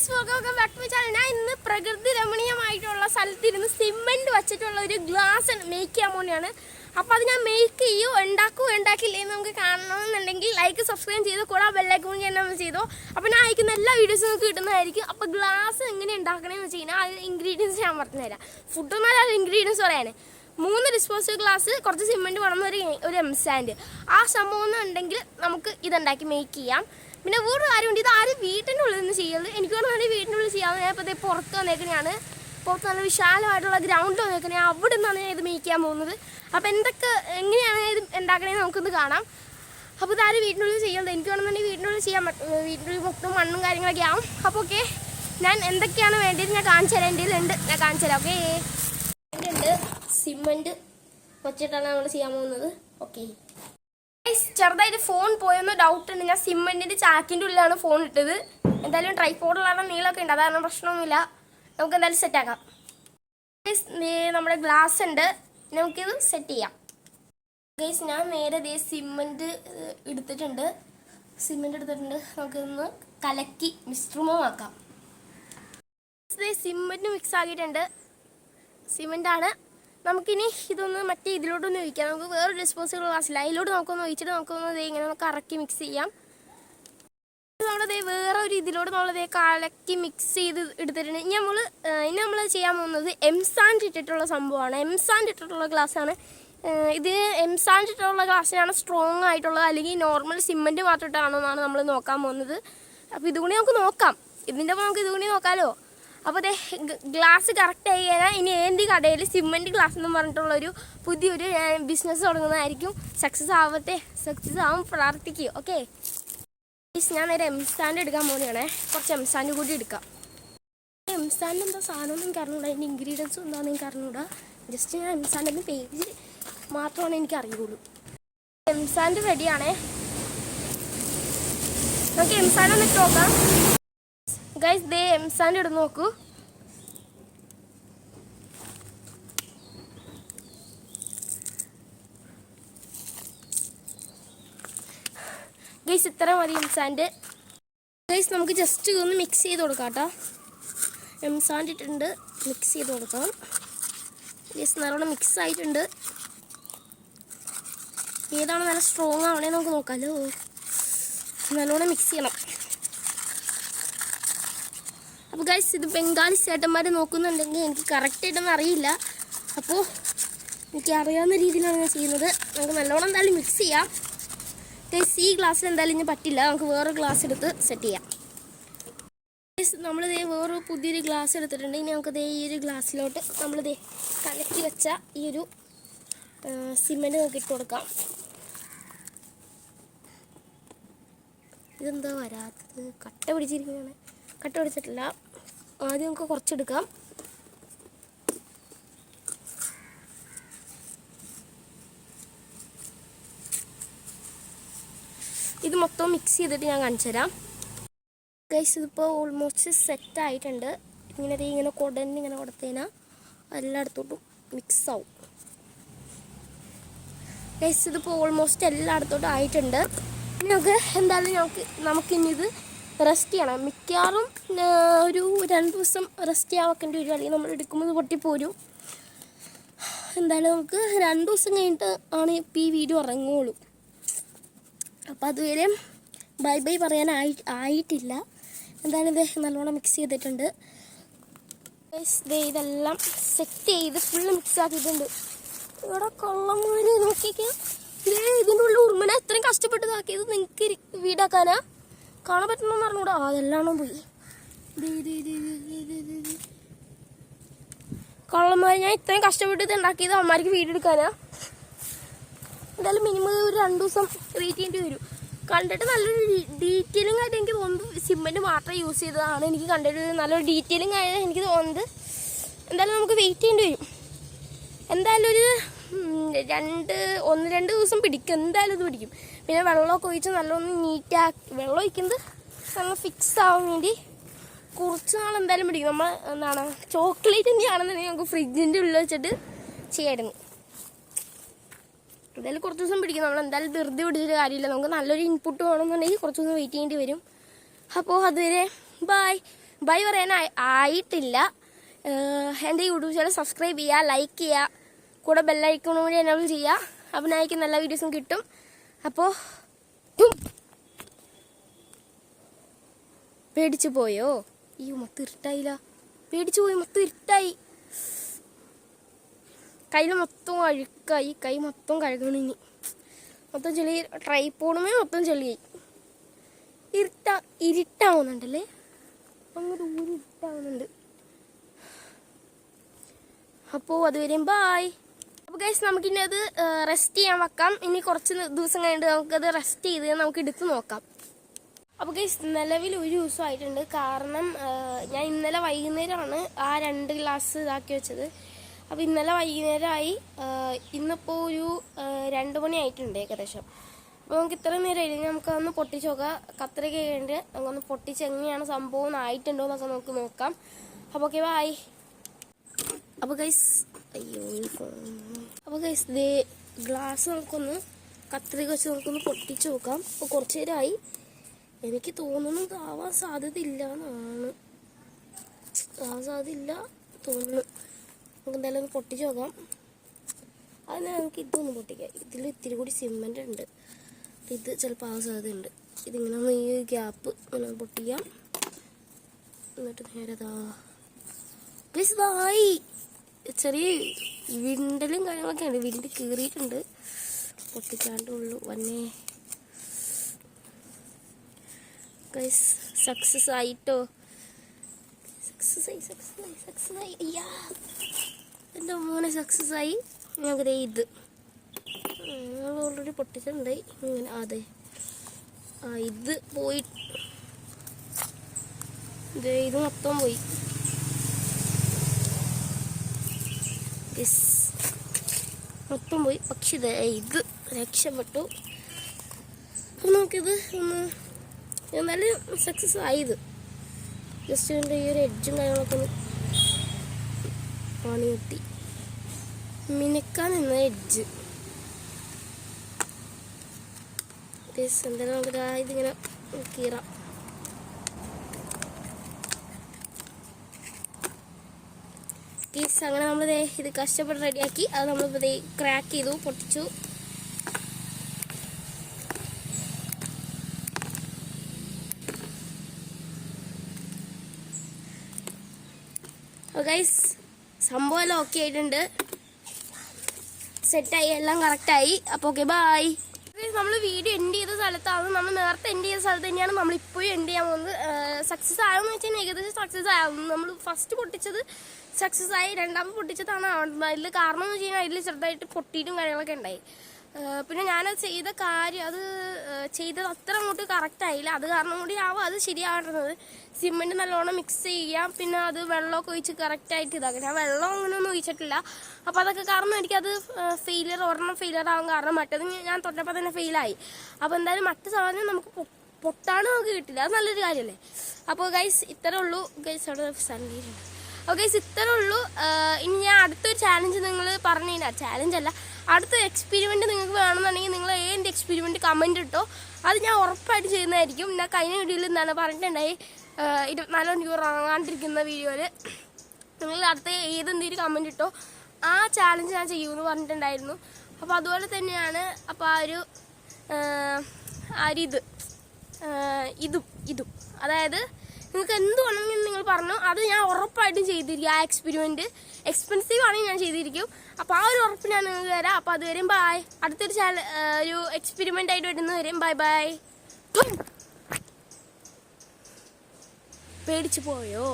Welcome back to my channel. ഞാൻ ഇന്ന് പ്രകൃതി രമണീയമായിട്ടുള്ള സ്ഥലത്തിരുന്ന് സിമെന്റ് വെച്ചിട്ടുള്ള ഒരു ഗ്ലാസ് മേക്ക് ചെയ്യാൻ പോലെയാണ്. അപ്പോൾ അത് ഞാൻ മേക്ക് ചെയ്യോ ഉണ്ടാക്കില്ലേ എന്ന് നമുക്ക് കാണണമെന്നുണ്ടെങ്കിൽ ലൈക്ക് സബ്സ്ക്രൈബ് ചെയ്ത് കൂടെ ബെല്ലൈക്കൺ നമ്മൾ ചെയ്തോ. അപ്പോൾ ഞാൻ അയക്കുന്ന എല്ലാ വീഡിയോസും നിങ്ങൾക്ക് കിട്ടുന്നതായിരിക്കും. അപ്പോൾ ഗ്ലാസ് എങ്ങനെ ഉണ്ടാക്കണമെന്ന് വെച്ച് കഴിഞ്ഞാൽ അത് ഇൻഗ്രീഡിയൻസ് ഞാൻ പറഞ്ഞുതരാം. ഫുഡൊന്നും ഇൻഗ്രീഡിയൻസ് പറയാൻ 3 ഡിസ്പോസിബിൾ ഗ്ലാസ്, കുറച്ച് സിമെൻറ്റ് വേണം, ഒരു എം സാൻഡ്. ആ സംഭവം ഒന്നും ഉണ്ടെങ്കിൽ നമുക്ക് ഇതുണ്ടാക്കി മേക്ക് ചെയ്യാം. പിന്നെ വേറൊരു കാര്യമുണ്ട്, ഇത് ആരും വീട്ടിൻ്റെ ഉള്ളിൽ നിന്ന് ചെയ്യരുത്. എനിക്ക് വേണമെങ്കിൽ വീട്ടിൻ്റെ ഉള്ളിൽ ചെയ്യാമെന്ന്. ഞാൻ ഇപ്പോൾ പുറത്ത് വന്നേക്കണെയാണ്. പുറത്ത് നല്ല വിശാലമായിട്ടുള്ള ഗ്രൗണ്ട് വന്നേക്കണേ, അവിടെ നിന്നാണ് ഞാൻ ഇത് മേക്ക് ചെയ്യാൻ പോകുന്നത്. അപ്പോൾ എങ്ങനെയാണ് ഇത് ഉണ്ടാക്കണേന്ന് നമുക്കൊന്ന് കാണാം. അപ്പോൾ ഇത് ആരും വീട്ടിനുള്ളിൽ ചെയ്യരുത്. എനിക്ക് വേണമെന്നുണ്ടെങ്കിൽ വീട്ടിനുള്ളിൽ ചെയ്യാൻ പറ്റും. വീട്ടിനുള്ളിൽ മൊത്തം മണ്ണും കാര്യങ്ങളൊക്കെ ആവും. അപ്പോൾ ഓക്കെ, ഞാൻ എന്തൊക്കെയാണ് വേണ്ടത് ഞാൻ കാണിച്ചു തരാം. എൻ്റെ ഉണ്ട്, ഞാൻ കാണിച്ചു തരാം. ഓക്കെ, ഉണ്ട് സിമെൻറ്റ് വെച്ചിട്ടാണ് നമ്മൾ ചെയ്യാൻ പോകുന്നത്. ഓക്കെ, ചെറുതായിട്ട് ഫോൺ പോയെന്ന് ഡൗട്ട് ഉണ്ട്. ഞാൻ സിമെന്റിന്റെ ചാക്കിന്റെ ഉള്ളിലാണ് ഫോൺ ഇട്ടത്. എന്തായാലും ട്രൈപോഡിലാണ് നീളമൊക്കെ ഉണ്ട്, അതാണ് പ്രശ്നമൊന്നുമില്ല. നമുക്ക് എന്തായാലും സെറ്റ് ആക്കാം. നമ്മുടെ ഗ്ലാസ് ഉണ്ട്, നമുക്കിത് സെറ്റ് ചെയ്യാം. ഗൈസ്, ഞാൻ നേരെ സിമെന്റ് എടുത്തിട്ടുണ്ട്. നമുക്കിതൊന്ന് കലക്കി മിശ്രിതമാക്കാം. സിമെന്റ് മിക്സ് ആക്കിയിട്ടുണ്ട്. സിമെന്റാണ്. നമുക്കിനി ഇതൊന്ന് മറ്റേ ഇതിലോട്ടൊന്ന് ഒഴിക്കാം. നമുക്ക് വേറൊരു ഡിസ്പോസിബിൾ ഗ്ലാസ്സില്ല, അതിലോട്ട് നമുക്കൊന്ന് ഒഴിച്ചിട്ട് നമുക്കൊന്ന് ഇങ്ങനെ കറക്കി മിക്സ് ചെയ്യാം. നമ്മളത് വേറെ ഒരു ഇതിലോട്ട് നമ്മളത് കലക്കി മിക്സ് ചെയ്ത് എടുത്തിട്ടുണ്ട്. ഇനി നമ്മൾ ചെയ്യാൻ പോകുന്നത് എം സാൻഡ് ഇട്ടിട്ടുള്ള സംഭവമാണ്. എം സാൻഡ് ഇട്ടിട്ടുള്ള ഗ്ലാസ്സാണ് ഇത്. എം സാൻഡ് ഇട്ടിട്ടുള്ള ഗ്ലാസ്സിനാണ് സ്ട്രോങ് ആയിട്ടുള്ളത്, അല്ലെങ്കിൽ നോർമൽ സിമെൻറ്റ് മാത്രം ഇട്ടാണോ എന്നാണ് നമ്മൾ നോക്കാൻ പോകുന്നത്. അപ്പോൾ ഇതുകൂടി നമുക്ക് നോക്കാം. ഇതിൻ്റെ ഒപ്പം നമുക്ക് ഇതുകൂടി നോക്കാമല്ലോ. അപ്പോൾ ഗ്ലാസ് കറക്റ്റ് ആയി കഴിഞ്ഞാൽ ഇനി ഏന്തി കടയിൽ സിമെൻറ്റ് ഗ്ലാസ് എന്ന് പറഞ്ഞിട്ടുള്ളൊരു പുതിയൊരു ബിസിനസ് തുടങ്ങുന്നതായിരിക്കും. സക്സസ് ആവും, പ്രാർത്ഥിക്കുക. ഓക്കെ, ഞാൻ നേരെ എം സാൻഡ് എടുക്കാൻ പോകുകയാണേ. കുറച്ച് എം സാൻഡ് കൂടി എടുക്കാം. എം സാൻഡ് എന്താ സാധനമൊന്നും എനിക്ക് അറിഞ്ഞൂടാ, അതിൻ്റെ ഇൻഗ്രീഡിയൻസും എന്താണെന്ന് എനിക്ക് അറിഞ്ഞൂടാ. ജസ്റ്റ് ഞാൻ എം സാൻഡിൻ്റെ പേജ് മാത്രമാണ് എനിക്ക് അറിയുള്ളൂ. എം സാൻഡ് റെഡിയാണേ. നമുക്ക് എം സാൻഡ് ഒന്ന് ഇട്ട് നോക്കാം. ഗൈസ്, ദേ എം സാൻഡ് ഇടുന്ന് നോക്കൂ. ഗൈസ്, ഇത്ര മതി എം സാൻഡ്. ഗൈസ്, നമുക്ക് ജസ്റ്റ് ഒന്ന് മിക്സ് ചെയ്ത് കൊടുക്കാം കേട്ടോ. എം സാൻഡ് ഇട്ടിട്ടുണ്ട്, മിക്സ് ചെയ്ത് കൊടുക്കാം. ഗൈസ്, നല്ലോണം മിക്സ് ആയിട്ടുണ്ട്. ഏതാണ് നല്ല സ്ട്രോങ് ആവണേ നമുക്ക് നോക്കാമല്ലോ. നല്ലോണം മിക്സ് ചെയ്യണം. അപ്പോൾ ഗൈസ്, ഇത് ബംഗാളി ചേട്ടന്മാർ നോക്കുന്നുണ്ടെങ്കിൽ എനിക്ക് കറക്റ്റായിട്ടൊന്നും അറിയില്ല. അപ്പോൾ എനിക്ക് അറിയാവുന്ന രീതിയിലാണ് ഞാൻ ചെയ്യുന്നത്. നമുക്ക് നല്ലോണം എന്തായാലും മിക്സ് ചെയ്യാം. ഗൈസ്, ഈ ഗ്ലാസ്സിൽ എന്തായാലും ഇനി പറ്റില്ല, നമുക്ക് വേറൊരു ഗ്ലാസ് എടുത്ത് സെറ്റ് ചെയ്യാം. ഗൈസ്, നമ്മളിതേ വേറൊരു പുതിയൊരു ഗ്ലാസ് എടുത്തിട്ടുണ്ട്. ഇനി നമുക്കിതേ ഈ ഒരു ഗ്ലാസ്സിലോട്ട് നമ്മളിതേ കലക്കി വെച്ച ഈ ഒരു സിമെൻറ്റ് നമുക്ക് ഇട്ട് കൊടുക്കാം. ഇതെന്താ വരാത്തത്? കട്ട പിടിച്ചിരിക്കുകയാണ്. കട്ട പിടിച്ചിട്ടില്ല. ആദ്യം നമുക്ക് കുറച്ചെടുക്കാം. ഇത് മൊത്തം മിക്സ് ചെയ്തിട്ട് ഞാൻ കാണിച്ചു തരാം. ഗൈസ്, ഇതിപ്പോൾ ഓൾമോസ്റ്റ് സെറ്റ് ആയിട്ടുണ്ട്. ഇങ്ങനെ കുടഞ്ഞിങ്ങനെ കൊടുത്തതിനാൽ എല്ലായിടത്തോട്ടും മിക്സ് ആവും. ഗൈസ്, ഇതിപ്പോൾ ഓൾമോസ്റ്റ് എല്ലായിടത്തോട്ടും ആയിട്ടുണ്ട്. നമുക്ക് എന്തായാലും നമുക്കിനി ഇത് റെസ്റ്റ് ചെയ്യണം. മിക്കവാറും ഒരു 2 ദിവസം റെസ്റ്റ് ചെയ്യാൻ വെക്കേണ്ടി വരും, അല്ലെങ്കിൽ നമ്മൾ എടുക്കുമ്പോൾ പൊട്ടിപ്പോരും. എന്തായാലും നമുക്ക് 2 ദിവസം കഴിഞ്ഞിട്ട് ആണ് ഇപ്പോൾ ഈ വീഡിയോ ഇറങ്ങുള്ളൂ. അപ്പോൾ അതുവരെ ബൈ പറയാനായിട്ടില്ല. എന്തായാലും ഇത് നല്ലോണം മിക്സ് ചെയ്തിട്ടുണ്ട്. ഇതെല്ലാം സെറ്റ് ചെയ്ത് ഫുള്ള് മിക്സ് ആക്കിയിട്ടുണ്ട്. ഇവിടെ കൊള്ളന്മാര് നോക്കിയൊക്കെ ഇതിൻ്റെ ഉള്ളിൽ ഉറുമന എത്രയും കഷ്ടപ്പെട്ടതാക്കിയത് നിങ്ങൾക്ക് വീടാക്കാനാ കാണാൻ പറ്റണമെന്ന് പറഞ്ഞൂടാ. അതെല്ലാണോ പോയി കൊള്ളന്മാർ. ഞാൻ ഇത്രയും കഷ്ടപ്പെട്ട് ഇത് ഉണ്ടാക്കിയത് അമ്മമാർക്ക് വീടെടുക്കാനാ. എന്തായാലും മിനിമം ഒരു 2 ദിവസം വെയിറ്റ് ചെയ്യേണ്ടി വരും. കണ്ടിട്ട് നല്ലൊരു ഡീറ്റെയിലിംഗ് ആയിട്ട് എനിക്ക് തോന്നുന്നു സിമെൻറ്റ് മാത്രം യൂസ് ചെയ്തതാണ്. എനിക്ക് കണ്ടിട്ട് നല്ലൊരു ഡീറ്റെയിലിംഗ് ആയിട്ട് എനിക്ക് തോന്നുന്നത്. എന്തായാലും നമുക്ക് വെയിറ്റ് ചെയ്യേണ്ടി വരും. എന്തായാലും ഒരു 1-2 ദിവസം പിടിക്കും. എന്തായാലും ഇത് പിടിക്കും. പിന്നെ വെള്ളമൊക്കെ ഒഴിച്ച് നല്ലൊന്ന് നീറ്റാക്കി, വെള്ളം ഒഴിക്കുന്നത് നല്ല ഫിക്സ് ആവാൻ വേണ്ടി കുറച്ച് നാൾ എന്തായാലും പിടിക്കും. നമ്മൾ ചോക്ലേറ്റ് തന്നെയാണെന്നുണ്ടെങ്കിൽ നമുക്ക് ഫ്രിഡ്ജിൻ്റെ ഉള്ളിൽ വെച്ചിട്ട് ചെയ്യായിരുന്നു. എന്തായാലും കുറച്ച് ദിവസം പിടിക്കും. നമ്മൾ എന്തായാലും ധൃതി പിടിച്ചിട്ട് കാര്യമില്ല. നമുക്ക് നല്ലൊരു ഇൻപുട്ട് വേണമെന്നുണ്ടെങ്കിൽ കുറച്ച് ദിവസം വെയിറ്റ് ചെയ്യേണ്ടി വരും. അപ്പോൾ അതുവരെ ബൈ. ബൈ പറയാൻ ആയിട്ടില്ല. എൻ്റെ യൂട്യൂബ് ചാനൽ സബ്സ്ക്രൈബ് ചെയ്യുക, ലൈക്ക് ചെയ്യുക, കൂടെ ബെല്ലൈക്കണും കൂടി എനേബിൾ ചെയ്യുക. അപ്പം എനിക്ക് നല്ല വീഡിയോസും കിട്ടും. അപ്പോൾ പേടിച്ചു പോയോ? ഈ മൊത്തം ഇരുട്ടായില്ല, പേടിച്ചു പോയി, മൊത്തം ഇരുട്ടായി. കയ്യിൽ മൊത്തം അഴുക്കായി, കൈ മൊത്തം കഴുകണിനി, മൊത്തം ചെളി, ട്രൈപോഡുമേ മൊത്തം ചെളിയായി. ഇരുട്ടാവുന്നുണ്ടല്ലേ, അങ്ങോട്ട് ഊരി ഇരുട്ടാവുന്നുണ്ട്. അപ്പോൾ അതുവരെയും ബായ്. അപ്പോൾ ഗൈസ് നമുക്കിനി അത് റെസ്റ്റ് ചെയ്യാൻ വെക്കാം. ഇനി കുറച്ച് ദിവസം കഴിഞ്ഞിട്ട് നമുക്കത് റെസ്റ്റ് ചെയ്ത് നമുക്ക് എടുത്ത് നോക്കാം. അപ്പോൾ ഗൈസ് നിലവിൽ ഒരു ദിവസമായിട്ടുണ്ട്. കാരണം ഞാൻ ഇന്നലെ വൈകുന്നേരമാണ് ആ 2 ഗ്ലാസ് ഇതാക്കി വെച്ചത്. അപ്പോൾ ഇന്നലെ വൈകുന്നേരമായി, ഇന്നിപ്പോൾ ഒരു 2 മണി ആയിട്ടുണ്ട് ഏകദേശം. അപ്പോൾ നമുക്ക് ഇത്ര നേരമായില്ലെങ്കിൽ നമുക്കതൊന്ന് പൊട്ടിച്ച് നോക്കാം. കത്രിക കഴിഞ്ഞിട്ട് നമുക്കൊന്ന് പൊട്ടിച്ച് എങ്ങനെയാണ് സംഭവം ആയിട്ടുണ്ടോ എന്നൊക്കെ നമുക്ക് നോക്കാം. അപ്പോൾ ഓക്കെ ബായ്. അപ്പോൾ ഗൈസ് ദേ ഗ്ലാസ് നമുക്കൊന്ന് കത്രിക വെച്ച് നമുക്കൊന്ന് പൊട്ടിച്ച് നോക്കാം. അപ്പോൾ കുറച്ച് നേരമായി, എനിക്ക് തോന്നുന്നത് ആവാൻ സാധ്യതയില്ല എന്നാണ്, ആവാൻ സാധ്യതയില്ല തോന്നുന്നു. നമുക്ക് എന്തായാലും ഒന്ന് പൊട്ടിച്ച് നോക്കാം. അതിന് നമുക്ക് ഇതൊന്ന് പൊട്ടിക്കാം. ഇതിൽ ഇത്തിരി കൂടി സിമെൻ്റ് ഉണ്ട്, ഇത് ചിലപ്പോൾ ആവാൻ സാധ്യതയുണ്ട്. ഇതിങ്ങനെ ഒന്ന് ഈ ഗ്യാപ്പ് ഇങ്ങനെ പൊട്ടിക്കാം. എന്നിട്ട് നേരെ ഇതായി. ചെറിയ വിണ്ടലും കാര്യങ്ങളൊക്കെ ഉണ്ട്, വിണ്ട് കീറിയിട്ടുണ്ട്, പൊട്ടിക്കാണ്ടുള്ളൂ. വന്നേ ഗൈസ്, സക്സസ് ആയിട്ടോ, സക്സസ് ആയി. അയ്യാ എൻ്റെ മോനെ സക്സസ് ആയി. ഞങ്ങൾക്ക് ഇത് ഓൾറെഡി പൊട്ടിച്ചിട്ടുണ്ട്. ഇങ്ങനെ അതെ ഇത് പോയി, ഇത് മൊത്തം പോയി. മൊത്തം പോയി. പക്ഷെ ഇത് രക്ഷപ്പെട്ടു. അപ്പം നമുക്കിത് ഒന്ന് എന്നാലും സക്സസ് ആയത്. ജസ്റ്റ് ഇതിൻ്റെ ഈ ഒരു എഡ്ജും കാര്യങ്ങളൊക്കെ ഒന്ന് പണി കിട്ടി. മിനുക്കാൻ നിന്ന എഡ്ജ് എന്തായാലും നമുക്ക് ഇതിങ്ങനെ കീറാം. അങ്ങനെ നമ്മൾ ഇത് കഷ്ടപ്പെട്ട് റെഡിയാക്കി. അത് നമ്മളിപ്പോൾ ക്രാക്ക് ചെയ്തു, പൊട്ടിച്ചു. ഗൈസ് സംഭവം എല്ലാം ഓക്കെ ആയിട്ടുണ്ട്, സെറ്റായി, എല്ലാം കറക്റ്റായി. അപ്പോൾ ഓക്കെ ബൈ. നമ്മൾ വീഡിയോ എൻഡ് ചെയ്ത സ്ഥലത്താണ്, നമ്മൾ നേരത്തെ എൻഡ് ചെയ്ത സ്ഥലത്ത് തന്നെയാണ് നമ്മളിപ്പോഴും എൻഡ് ചെയ്യാൻ പോകുന്നത്. സക്സസ് ആയെന്ന് വെച്ചാൽ ഏകദേശം സക്സസ് ആയിരുന്നു. നമ്മൾ ഫസ്റ്റ് പൊട്ടിച്ചത് സക്സസ് ആയി, രണ്ടാമത് പൊട്ടിച്ചതാണ് അതിൽ കാരണം എന്ന് വെച്ച് കഴിഞ്ഞാൽ അതിൽ ചെറുതായിട്ട് പൊട്ടിയിട്ടും കാര്യങ്ങളൊക്കെ ഉണ്ടായി. പിന്നെ ഞാനത് ചെയ്ത കാര്യം, അത് ചെയ്തത് അത്ര അങ്ങോട്ട് കറക്റ്റ് ആയില്ല. അത് കാരണം കൂടി ആവും അത് ശരിയാവേണ്ടത്. സിമെൻറ്റ് നല്ലോണം മിക്സ് ചെയ്യാം, പിന്നെ അത് വെള്ളമൊക്കെ ഒഴിച്ച് കറക്റ്റായിട്ട് ഇതാക്കാം. ഞാൻ വെള്ളം അങ്ങനെയൊന്നും ഒഴിച്ചിട്ടില്ല. അപ്പോൾ അതൊക്കെ കാരണം എനിക്കത് ഒരെണ്ണം ഫെയിലിയർ ആവാൻ കാരണം മറ്റേത് ഞാൻ തൊട്ടപ്പോൾ തന്നെ ഫെയിലായി. അപ്പോൾ എന്തായാലും മറ്റു സാധനം നമുക്ക് പൊട്ടാണ് നമുക്ക് കിട്ടില്ല, അത് നല്ലൊരു കാര്യമല്ലേ. അപ്പോൾ ഗൈസ് ഇത്രേ ഉള്ളൂ. ഗൈസ് അവിടെ സൺഡേയുണ്ട്. ഓക്കെ ഗൈസ് ഇത്രേ ഉള്ളൂ. ഇനി ഞാൻ അടുത്തൊരു ചാലഞ്ച് നിങ്ങൾ പറഞ്ഞു കഴിഞ്ഞാൽ, ചാലഞ്ചല്ല, അടുത്തൊരു എക്സ്പെരിമെൻറ്റ് നിങ്ങൾക്ക് വേണമെന്നുണ്ടെങ്കിൽ നിങ്ങൾ ഏത് എക്സ്പെരിമെൻറ്റ് കമൻറ്റ് ഇട്ടോ, അത് ഞാൻ ഉറപ്പായിട്ട് ചെയ്യുന്നതായിരിക്കും. ഞാൻ കഴിഞ്ഞ വീഡിയോയിൽ എന്താണ് പറഞ്ഞിട്ടുണ്ടായി, 24 മണിക്കൂർ ഉറങ്ങാണ്ടിരിക്കുന്ന വീഡിയോയിൽ നിങ്ങൾ അടുത്ത ഏതെന്തെങ്കിലും കമൻറ്റ് ഇട്ടോ, ആ ചാലഞ്ച് ഞാൻ ചെയ്യുമെന്ന് പറഞ്ഞിട്ടുണ്ടായിരുന്നു. അപ്പോൾ അതുപോലെ തന്നെയാണ്. അപ്പോൾ ഇതും അതായത് നിങ്ങൾക്ക് എന്ത് വേണമെങ്കിലും നിങ്ങൾ പറഞ്ഞു, അത് ഞാൻ ഉറപ്പായിട്ടും ചെയ്തിരിക്കും. ആ എക്സ്പെരിമെൻറ്റ് എക്സ്പെൻസീവ് ആണെങ്കിൽ ഞാൻ ചെയ്തിരിക്കും. അപ്പോൾ ആ ഒരു ഉറപ്പ് ഞാൻ നിങ്ങൾക്ക് തരാം. അപ്പോൾ അതുവരെയും ബായ്. അടുത്തൊരു ഒരു എക്സ്പെരിമെൻ്റ് ആയിട്ട് വരുന്നവരെയും ബൈ ബൈ. പേടിച്ചു പോയോ?